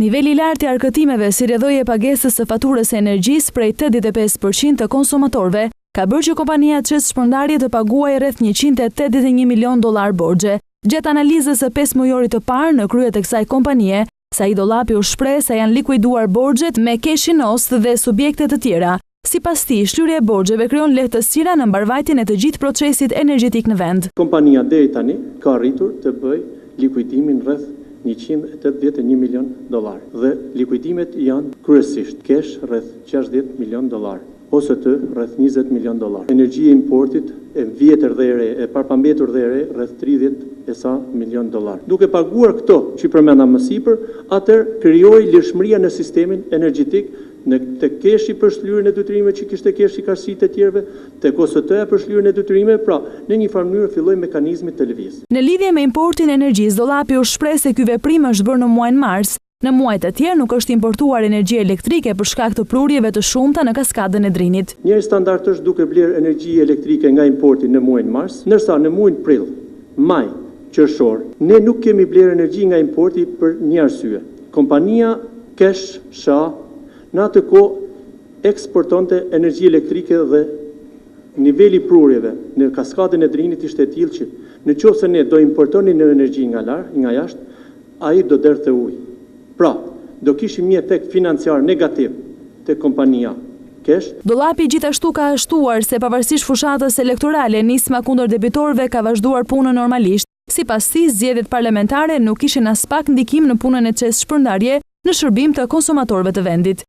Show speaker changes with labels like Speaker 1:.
Speaker 1: Niveli i lartë i arkëtimeve si rrjedhoi pagesës së faturës së energjisë prej 85% të konsumatorëve ka bërë që kompania Çes Shpërndarje të paguajë rreth $181 milion borxhe. Gjatë analizës së 5 mujorit të parë në krye të kësaj kompanie, Said Ollapi u shpreh se janë likuiduar borxhet me Cash in Host dhe subjekte të tjera. Sipas tij, shlyerja e borxheve krijon lehtësira në mbarvajtjen e të gjithë procesit energjetik në vend.
Speaker 2: Kompania deri tani ka arritur të bëjë likuidimin rreth $181 milion dhe likuidimet janë kryesisht cash rreth $60 milion, OST rreth $20 milion, energjia e importit e vjetër dhe e re, e parapambetur dhe e re rreth $30 milion. Duke paguar këto që përmenda më sipër, atëherë krijoi lirshmëria në sistemin energjetik, në të keshi për shlyerjen e detyrimeve që kishte keshi karësitë e tjerëve, tek OST-ja për shlyerjen e detyrimeve, pra në një farë mënyrë filloi mekanizmi të lëvizjes.
Speaker 1: Në lidhje me importin e energjisë, Ollapi u shpreh se ky veprim është bërë në muajin mars. Në muajt e tjerë nuk është importuar energji elektrike për shkak të prurjeve të shumta në kaskadën e Drinit.
Speaker 2: Njëri standard është duke blerë energji elektrike nga importi në muajin mars, ndërsa në muajin prill, maj, qershor, ne nuk kemi blerë energji nga importi për një arsye. Kompania Cash Sha në atë kohë eksportonte energji elektrike dhe niveli prurjeve në kaskadën e Drinit ishte e tillë që nëse ne do importonin energji nga jashtë, ai do derdhte ujë. Pra, do kishim një efekt financiar negativ te kompania Cash.
Speaker 1: Ollapi gjithashtu ka shtuar se pavarësisht fushatës elektorale, nisma kundër debitorëve ka vazhduar punën normalisht. Sipas tij, zgjedhjet parlamentare nuk kishin as pak ndikim në punën e Çes Shpërndarje në shërbim të konsumatorëve të vendit.